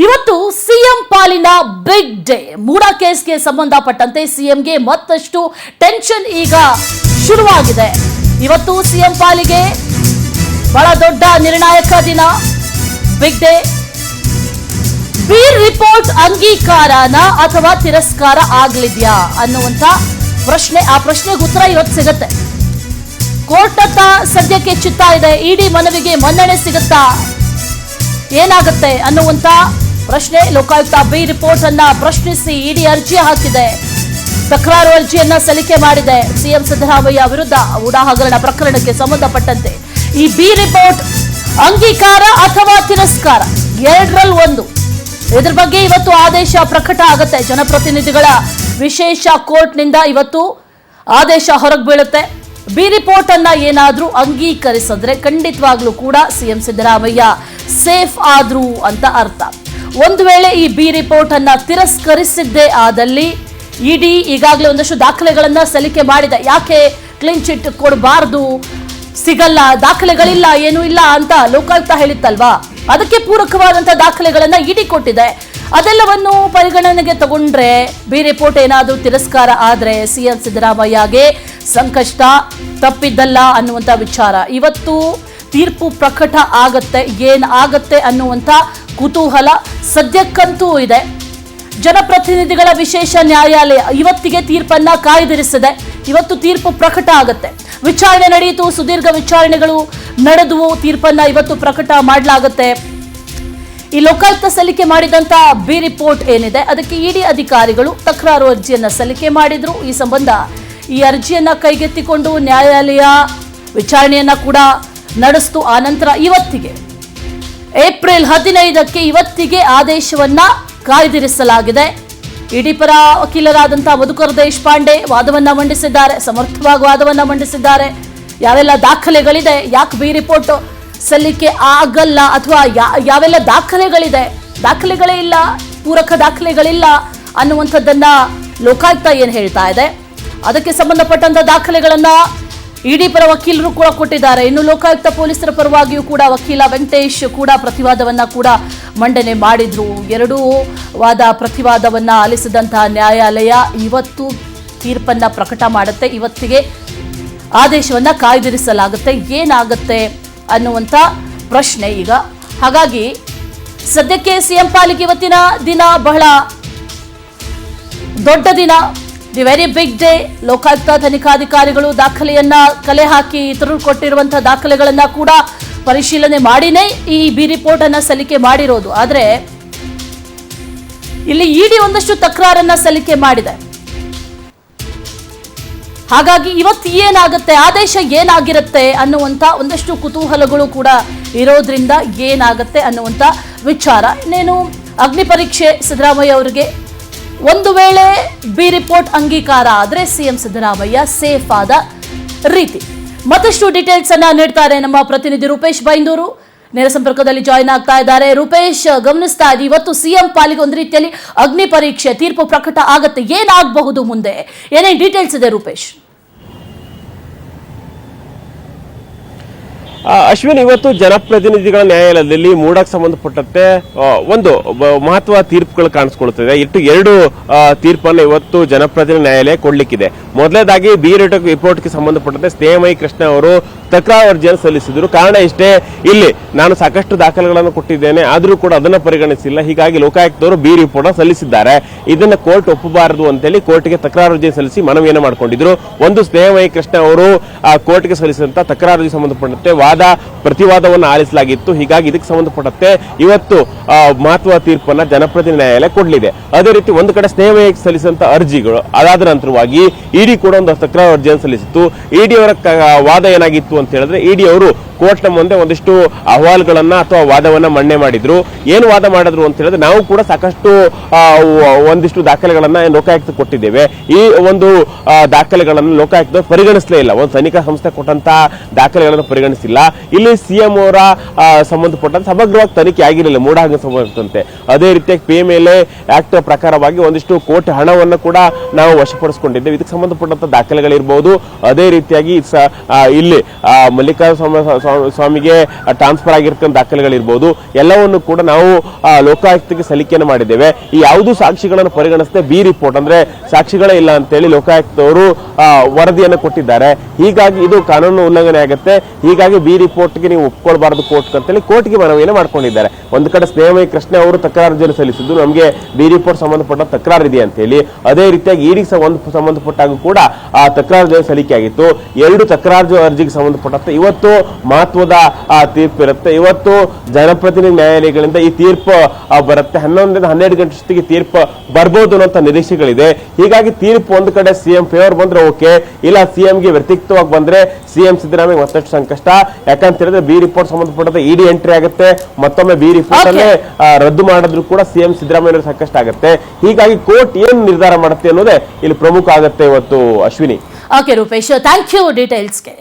ಇವತ್ತು ಸಿಎಂ ಪಾಲಿನ big day. MUDA ಕೇಸ್ಗೆ ಸಂಬಂಧಪಟ್ಟಂತೆ ಸಿಎಂಗೆ ಮತ್ತಷ್ಟು ಟೆನ್ಷನ್ ಈಗ ಶುರುವಾಗಿದೆ. ಇವತ್ತು ಸಿಎಂ ಪಾಲಿಗೆ ಬಹಳ ದೊಡ್ಡ ನಿರ್ಣಾಯಕ ದಿನ, ಬಿಗ್ ಡೇ. ಬಿ ರಿಪೋರ್ಟ್ ಅಂಗೀಕಾರನ ಅಥವಾ ತಿರಸ್ಕಾರ ಆಗ್ಲಿದ್ಯಾ ಅನ್ನುವಂತ ಪ್ರಶ್ನೆ, ಆ ಪ್ರಶ್ನೆಗೆ ಉತ್ತರ ಇವತ್ತು ಸಿಗುತ್ತೆ. ಕೋರ್ಟ್ ಹತ್ತ ಸದ್ಯಕ್ಕೆ ಚಿತ್ತ ಇದೆ. ಇಡಿ ಮನವಿಗೆ ಮನ್ನಣೆ ಸಿಗುತ್ತಾ, ಏನಾಗುತ್ತೆ ಅನ್ನುವಂತ ಪ್ರಶ್ನೆ. ಲೋಕಾಯುಕ್ತ ಬಿ ರಿಪೋರ್ಟ್ ಅನ್ನ ಪ್ರಶ್ನಿಸಿ ಇಡಿ ಅರ್ಜಿ ಹಾಕಿದೆ, ತಕರಾರು ಅರ್ಜಿಯನ್ನ ಸಲ್ಲಿಕೆ ಮಾಡಿದೆ. ಸಿಎಂ ಸಿದ್ದರಾಮಯ್ಯ ವಿರುದ್ಧ ಉಡಾ ಹಗರಣ ಪ್ರಕರಣಕ್ಕೆ ಸಂಬಂಧಪಟ್ಟಂತೆ ಈ ಬಿ ರಿಪೋರ್ಟ್ ಅಂಗೀಕಾರ ಅಥವಾ ತಿರಸ್ಕಾರ, ಎರಡರಲ್ಲಿ ಒಂದು. ಇದ್ರ ಬಗ್ಗೆ ಇವತ್ತು ಆದೇಶ ಪ್ರಕಟ ಆಗುತ್ತೆ. ಜನಪ್ರತಿನಿಧಿಗಳ ವಿಶೇಷ ಕೋರ್ಟ್ನಿಂದ ಇವತ್ತು ಆದೇಶ ಹೊರಗೆ ಬೀಳುತ್ತೆ. ಬಿ ರಿಪೋರ್ಟ್ ಅನ್ನ ಏನಾದ್ರೂ ಅಂಗೀಕರಿಸಿದ್ರೆ ಖಂಡಿತವಾಗ್ಲೂ ಕೂಡ ಸಿಎಂ ಸಿದ್ದರಾಮಯ್ಯ ಸೇಫ್ ಆದ್ರು ಅಂತ ಅರ್ಥ. ಒಂದು ವೇಳೆ ಈ ಬಿ ರಿಪೋರ್ಟ್ ಅನ್ನ ತಿರಸ್ಕರಿಸಿದ್ದೇ ಆದಲ್ಲಿ ಇಡಿ ಈಗಾಗಲೇ ಒಂದಷ್ಟು ದಾಖಲೆಗಳನ್ನ ಸಲ್ಲಿಕೆ ಮಾಡಿದೆ. ಯಾಕೆ ಕ್ಲೀನ್ ಚಿಟ್ ಕೊಡಬಾರ್ದು, ಸಿಗಲ್ಲ, ದಾಖಲೆಗಳಿಲ್ಲ, ಏನೂ ಇಲ್ಲ ಅಂತ ಲೋಕಾಯುಕ್ತ ಹೇಳಿತ್ತಲ್ವಾ, ಅದಕ್ಕೆ ಪೂರಕವಾದಂತಹ ದಾಖಲೆಗಳನ್ನ ಇಡಿ ಕೊಟ್ಟಿದೆ. ಅದೆಲ್ಲವನ್ನು ಪರಿಗಣನೆಗೆ ತಗೊಂಡ್ರೆ ಬಿ ರಿಪೋರ್ಟ್ ಏನಾದ್ರೂ ತಿರಸ್ಕಾರ ಆದ್ರೆ ಸಿಎಂ ಸಿದ್ದರಾಮಯ್ಯಗೆ ಸಂಕಷ್ಟ ತಪ್ಪಿದ್ದಲ್ಲ ಅನ್ನುವಂತ ವಿಚಾರ. ಇವತ್ತು ತೀರ್ಪು ಪ್ರಕಟ ಆಗತ್ತೆ, ಏನಾಗತ್ತೆ ಅನ್ನುವಂತ ಕುತೂಹಲ ಸದ್ಯಕ್ಕಂತೂ ಇದೆ. ಜನಪ್ರತಿನಿಧಿಗಳ ವಿಶೇಷ ನ್ಯಾಯಾಲಯ ಇವತ್ತಿಗೆ ತೀರ್ಪನ್ನ ಕಾಯ್ದಿರಿಸಿದೆ. ಇವತ್ತು ತೀರ್ಪು ಪ್ರಕಟ ಆಗತ್ತೆ. ವಿಚಾರಣೆ ನಡೆಯಿತು, ಸುದೀರ್ಘ ವಿಚಾರಣೆಗಳು ನಡೆದುವು, ತೀರ್ಪನ್ನ ಇವತ್ತು ಪ್ರಕಟ ಮಾಡಲಾಗುತ್ತೆ. ಈ ಲೋಕಾಯುಕ್ತ ಸಲ್ಲಿಕೆ ಮಾಡಿದಂತ ಬಿ ರಿಪೋರ್ಟ್ ಏನಿದೆ ಅದಕ್ಕೆ ಇಡಿ ಅಧಿಕಾರಿಗಳು ತಕರಾರು ಅರ್ಜಿಯನ್ನ ಸಲ್ಲಿಕೆ ಮಾಡಿದ್ರು. ಈ ಸಂಬಂಧ ಈ ಅರ್ಜಿಯನ್ನ ಕೈಗೆತ್ತಿಕೊಂಡು ನ್ಯಾಯಾಲಯ ವಿಚಾರಣೆಯನ್ನ ಕೂಡ ನಡೆಸಿತು. ಆನಂತರ ಇವತ್ತಿಗೆ ಏಪ್ರಿಲ್ 15ಕ್ಕೆ ಇವತ್ತಿಗೆ ಆದೇಶವನ್ನ ಕಾಯ್ದಿರಿಸಲಾಗಿದೆ. ಇಡಿ ಪರ ವಕೀಲರಾದಂತಹ ಮಧುಕರ್ ದೇಶಪಾಂಡೆ ವಾದವನ್ನ ಮಂಡಿಸಿದ್ದಾರೆ, ಸಮರ್ಥವಾಗಿ ವಾದವನ್ನ ಮಂಡಿಸಿದ್ದಾರೆ. ಯಾವೆಲ್ಲ ದಾಖಲೆಗಳಿದೆ, ಯಾಕೆ ಬಿ ರಿಪೋರ್ಟ್ ಸಲ್ಲಿಕೆ ಆಗಲ್ಲ ಅಥವಾ ಯಾವೆಲ್ಲ ದಾಖಲೆಗಳಿದೆ, ದಾಖಲೆಗಳೇ ಇಲ್ಲ, ಪೂರಕ ದಾಖಲೆಗಳಿಲ್ಲ ಅನ್ನುವಂಥದ್ದನ್ನ ಲೋಕಾಯುಕ್ತ ಏನ್ ಹೇಳ್ತಾ ಇದೆ, ಅದಕ್ಕೆ ಸಂಬಂಧಪಟ್ಟಂತ ದಾಖಲೆಗಳನ್ನ ಇಡಿ ಪರ ವಕೀಲರು ಕೂಡ ಕೊಟ್ಟಿದ್ದಾರೆ. ಇನ್ನು ಲೋಕಾಯುಕ್ತ ಪೊಲೀಸರ ಪರವಾಗಿಯೂ ಕೂಡ ವಕೀಲ ವೆಂಕಟೇಶ್ ಕೂಡ ಪ್ರತಿವಾದವನ್ನ ಕೂಡ ಮಂಡನೆ ಮಾಡಿದ್ರು. ಎರಡೂ ವಾದ ಪ್ರತಿವಾದವನ್ನ ಆಲಿಸಿದಂತಹ ನ್ಯಾಯಾಲಯ ಇವತ್ತು ತೀರ್ಪನ್ನ ಪ್ರಕಟ ಮಾಡುತ್ತೆ. ಇವತ್ತಿಗೆ ಆದೇಶವನ್ನ ಕಾಯ್ದಿರಿಸಲಾಗುತ್ತೆ. ಏನಾಗುತ್ತೆ ಅನ್ನುವಂತ ಪ್ರಶ್ನೆ ಈಗ. ಹಾಗಾಗಿ ಸದ್ಯಕ್ಕೆ ಸಿಎಂ ಪಾಲಿಗೆ ಇವತ್ತಿನ ದಿನ ಬಹಳ ದೊಡ್ಡ ದಿನ, the very big day. Lokayukta ತನಿಖಾಧಿಕಾರಿಗಳು ದಾಖಲೆಯನ್ನ ಕಲೆ ಹಾಕಿ ಇತರರು ಕೊಟ್ಟಿರುವಂತಹ ದಾಖಲೆಗಳನ್ನ ಕೂಡ ಪರಿಶೀಲನೆ ಮಾಡಿನೇ ಈ ಬಿ ರಿಪೋರ್ಟ್ ಅನ್ನ ಸಲ್ಲಿಕೆ ಮಾಡಿರೋದು. ಆದ್ರೆ ಇಲ್ಲಿ ಇಡಿ ಒಂದಷ್ಟು ತಕರಾರನ್ನ ಸಲ್ಲಿಕೆ ಮಾಡಿದೆ. ಹಾಗಾಗಿ ಇವತ್ತು ಏನಾಗುತ್ತೆ, ಆದೇಶ ಏನಾಗಿರುತ್ತೆ ಅನ್ನುವಂತ ಒಂದಷ್ಟು ಕುತೂಹಲಗಳು ಕೂಡ ಇರೋದ್ರಿಂದ ಏನಾಗುತ್ತೆ ಅನ್ನುವಂತ ವಿಚಾರ. ಇನ್ನೇನು ಅಗ್ನಿ ಪರೀಕ್ಷೆ ಸಿದ್ದರಾಮಯ್ಯ ಅವರಿಗೆ ಒಂದು ವೇಳೆ ಬಿ ರಿಪೋರ್ಟ್ ಅಂಗೀಕಾರ ಆದ್ರೆ ಸಿಎಂ ಸಿದ್ದರಾಮಯ್ಯ ಸೇಫ್ ಆದ ರೀತಿ. ಮತ್ತಷ್ಟು ಡೀಟೇಲ್ಸ್ ಅನ್ನ ನೀಡ್ತಾರೆ ನಮ್ಮ ಪ್ರತಿನಿಧಿ ರೂಪೇಶ್ ಬೈಂದೂರು, ನೇರ ಸಂಪರ್ಕದಲ್ಲಿ ಜಾಯಿನ್ ಆಗ್ತಾ ಇದ್ದಾರೆ. ರೂಪೇಶ್, ಗಮನಿಸ್ತಾ ಇದೆ ಇವತ್ತು ಸಿಎಂ ಪಾಲಿಗೆ ಒಂದು ರೀತಿಯಲ್ಲಿ ಅಗ್ನಿ ಪರೀಕ್ಷೆ, ತೀರ್ಪು ಪ್ರಕಟ ಆಗತ್ತೆ, ಏನಾಗಬಹುದು ಮುಂದೆ, ಏನೇನು ಡೀಟೇಲ್ಸ್ ಇದೆ ರೂಪೇಶ್? ಅಶ್ವಿನ್, ಇವತ್ತು ಜನಪ್ರತಿನಿಧಿಗಳ ನ್ಯಾಯಾಲಯದಲ್ಲಿ ಮೂಡಕ್ಕೆ ಸಂಬಂಧಪಟ್ಟಂತೆ ಒಂದು ಮಹತ್ವ ತೀರ್ಪುಗಳು ಕಾಣಿಸ್ಕೊಳ್ತಿದೆ. ಎರಡು ತೀರ್ಪನ್ನು ಇವತ್ತು ಜನಪ್ರತಿನಿಧಿ ನ್ಯಾಯಾಲಯ ಕೊಡ್ಲಿಕ್ಕಿದೆ. ಮೊದಲನೇದಾಗಿ ಬಿ ರಿಪೋರ್ಟ್ಗೆ ಸಂಬಂಧಪಟ್ಟಂತೆ ಸ್ನೇಹಮಯಿ ಕೃಷ್ಣ ಅವರು ತಕರಾರು ಅರ್ಜಿಯನ್ನು ಸಲ್ಲಿಸಿದ್ರು. ಕಾರಣ ಇಷ್ಟೇ, ಇಲ್ಲಿ ನಾನು ಸಾಕಷ್ಟು ದಾಖಲೆಗಳನ್ನು ಕೊಟ್ಟಿದ್ದೇನೆ, ಆದರೂ ಕೂಡ ಅದನ್ನ ಪರಿಗಣಿಸಿಲ್ಲ, ಹೀಗಾಗಿ ಲೋಕಾಯುಕ್ತವರು ಬಿ ರಿಪೋರ್ಟ್ ಸಲ್ಲಿಸಿದ್ದಾರೆ, ಇದನ್ನ ಕೋರ್ಟ್ ಒಪ್ಪಬಾರದು ಅಂತೇಳಿ ಕೋರ್ಟ್ಗೆ ತಕರಾರು ಅರ್ಜಿ ಸಲ್ಲಿಸಿ ಮನವಿಯನ್ನು ಮಾಡಿಕೊಂಡಿದ್ರು. ಒಂದು ಸ್ನೇಹಮಯಿ ಕೃಷ್ಣ ಅವರು ಕೋರ್ಟ್ಗೆ ಸಲ್ಲಿಸಿದಂತ ತಕರಾರು ಅರ್ಜಿ ಸಂಬಂಧಪಟ್ಟಂತೆ ವಾದ ಪ್ರತಿವಾದವನ್ನು ಆಲಿಸಲಾಗಿತ್ತು. ಹೀಗಾಗಿ ಇದಕ್ಕೆ ಸಂಬಂಧಪಟ್ಟಂತೆ ಇವತ್ತು ಮಹತ್ವ ತೀರ್ಪನ್ನ ಜನಪ್ರತಿನಿಧಿ ನ್ಯಾಯಾಲಯ ಕೊಡಲಿದೆ. ಅದೇ ರೀತಿ ಒಂದು ಕಡೆ ಸ್ನೇಹಮಯಿ ಸಲ್ಲಿಸಿದಂತ ಅರ್ಜಿಗಳು ಅದಾದ ನಂತರವಾಗಿ ಇಡಿ ಕೂಡ ಒಂದು ತಕರಾರು ಅರ್ಜಿಯನ್ನು ಸಲ್ಲಿಸಿತ್ತು. ಇಡಿ ಅವರ ವಾದ ಏನಾಗಿತ್ತು ಅಂತ ಹೇಳಿದ್ರೆ, ಇಡಿ ಅವರು ಕೋರ್ಟ್ನ ಮುಂದೆ ಒಂದಿಷ್ಟು ಅಹವಾಲುಗಳನ್ನ ಅಥವಾ ವಾದವನ್ನ ಮಂಡನೆ ಮಾಡಿದ್ರು. ಏನು ವಾದ ಮಾಡಿದ್ರು ಅಂತ ಹೇಳಿದ್ರೆ, ನಾವು ಕೂಡ ಸಾಕಷ್ಟು ಒಂದಿಷ್ಟು ದಾಖಲೆಗಳನ್ನ ಲೋಕಾಯುಕ್ತ ಕೊಟ್ಟಿದ್ದೇವೆ, ಈ ಒಂದು ದಾಖಲೆಗಳನ್ನು ಲೋಕಾಯುಕ್ತ ಪರಿಗಣಿಸಲೇ ಇಲ್ಲ, ಒಂದು ತನಿಖಾ ಸಂಸ್ಥೆ ಕೊಟ್ಟಂತ ದಾಖಲೆಗಳನ್ನು ಪರಿಗಣಿಸಿಲ್ಲ, ಆಗಿರಲಿಲ್ಲ. ಇಲ್ಲಿ ಸಿಎಂ ಅವರ ಸಂಬಂಧಪಟ್ಟಂತೆ ಸಮಗ್ರವಾಗಿ ತನಿಖೆ ಆಗಿರಲಿಲ್ಲ ಮೂಡ ಹಗರಣ ಸಂಬಂಧಪಟ್ಟಂತೆ. ಅದೇ ರೀತಿಯಾಗಿ PMLA ಆಕ್ಟ್ ಪ್ರಕಾರವಾಗಿ ಒಂದಿಷ್ಟು ಕೋಟಿ ಹಣವನ್ನು ಕೂಡ ನಾವು ವಶಪಡಿಸಿಕೊಂಡಿದ್ದೇವೆ. ಇದಕ್ಕೆ ಸಂಬಂಧಪಟ್ಟಂತ ದಾಖಲೆಗಳಿರ್ಬೋದು. ಅದೇ ರೀತಿಯಾಗಿ ಇಲ್ಲಿ ಮಲ್ಲಿಕಾರ್ಜುನ ಸ್ವಾಮಿಗೆ ಟ್ರಾನ್ಸ್ಫರ್ ಆಗಿರ್ತಕ್ಕಂಥ ದಾಖಲೆಗಳಿರ್ಬೋದು. ಎಲ್ಲವನ್ನು ಕೂಡ ನಾವು ಲೋಕಾಯುಕ್ತಕ್ಕೆ ಸಲ್ಲಿಕೆಯನ್ನು ಮಾಡಿದ್ದೇವೆ. ಈ ಯಾವುದೂ ಸಾಕ್ಷಿಗಳನ್ನು ಪರಿಗಣಿಸದೆ ಬಿ ರಿಪೋರ್ಟ್ ಅಂದ್ರೆ ಸಾಕ್ಷಿಗಳೇ ಇಲ್ಲ ಅಂತೇಳಿ ಲೋಕಾಯುಕ್ತವರು ವರದಿಯನ್ನು ಕೊಟ್ಟಿದ್ದಾರೆ. ಹೀಗಾಗಿ ಇದು ಕಾನೂನು ಉಲ್ಲಂಘನೆ ಆಗುತ್ತೆ. ಹೀಗಾಗಿ ಬಿ ರಿಪೋರ್ಟ್ಗೆ ನೀವು ಒಪ್ಕೊಳ್ಬಾರದು ಕೋರ್ಟ್ ಅಂತೇಳಿ ಕೋರ್ಟ್ಗೆ ಮನವಿಯನ್ನು ಮಾಡ್ಕೊಂಡಿದ್ದಾರೆ. ಒಂದು ಕಡೆ ಸ್ನೇಹಮಯಿ ಕೃಷ್ಣ ಅವರು ತಕರಾರು ಅರ್ಜಿಯನ್ನು ಸಲ್ಲಿಸಿದ್ದು, ನಮಗೆ ಬಿ ರಿಪೋರ್ಟ್ ಸಂಬಂಧಪಟ್ಟ ತಕರಾರು ಇದೆ ಅಂತ ಹೇಳಿ. ಅದೇ ರೀತಿಯಾಗಿ ಇಡಿಗೆ ಸಂಬಂಧಪಟ್ಟಾಗ ಕೂಡ ಆ ತಕರಾರು ಸಲ್ಲಿಕೆ ಆಗಿತ್ತು. ಎರಡು ತಕರಾರು ಅರ್ಜಿಗೆ ಸಂಬಂಧಪಟ್ಟಂತೆ ಇವತ್ತು ಮಹತ್ವದ ತೀರ್ಪು ಇರುತ್ತೆ. ಇವತ್ತು ಜನಪ್ರತಿನಿಧಿ ನ್ಯಾಯಾಲಯಗಳಿಂದ ಈ ತೀರ್ಪು ಬರುತ್ತೆ. 11ರಿಂದ 12 ಗಂಟೆ ಅಷ್ಟೊತ್ತಿಗೆ ತೀರ್ಪು ಬರ್ಬೋದು ಅನ್ನೋಂಥ ನಿರೀಕ್ಷೆಗಳಿದೆ. ಹೀಗಾಗಿ ತೀರ್ಪು ಒಂದು ಕಡೆ ಸಿಎಂ ಫೇವರ್ ಬಂದ್ರೆ ಓಕೆ, ಇಲ್ಲ ಸಿಎಂಗೆ ವ್ಯತಿರಿಕ್ತವಾಗಿ ಬಂದ್ರೆ ಸಿಎಂ ಸಿದ್ದರಾಮಯ್ಯ ಮತ್ತಷ್ಟು ಸಂಕಷ್ಟ. ಯಾಕಂತ ಹೇಳಿದ್ರೆ ಬಿ ರಿಪೋರ್ಟ್ ಸಂಬಂಧಪಟ್ಟಂತೆ ಇಡಿ ಎಂಟ್ರಿ ಆಗುತ್ತೆ. ಮತ್ತೊಮ್ಮೆ ಬಿ ರಿಪೋರ್ಟ್ ಅಲ್ಲೇ ರದ್ದು ಮಾಡಿದ್ರು ಕೂಡ ಸಿಎಂ ಸಿದ್ದರಾಮಯ್ಯ ಸಂಕಷ್ಟ ಆಗುತ್ತೆ. ಹೀಗಾಗಿ ಕೋರ್ಟ್ ಏನು ನಿರ್ಧಾರ ಮಾಡುತ್ತೆ ಅನ್ನೋದೇ ಇಲ್ಲಿ ಪ್ರಮುಖ ಆಗುತ್ತೆ ಇವತ್ತು Ashwini. Okay Rupesh, thank you ಡೀಟೇಲ್ಸ್ಗೆ.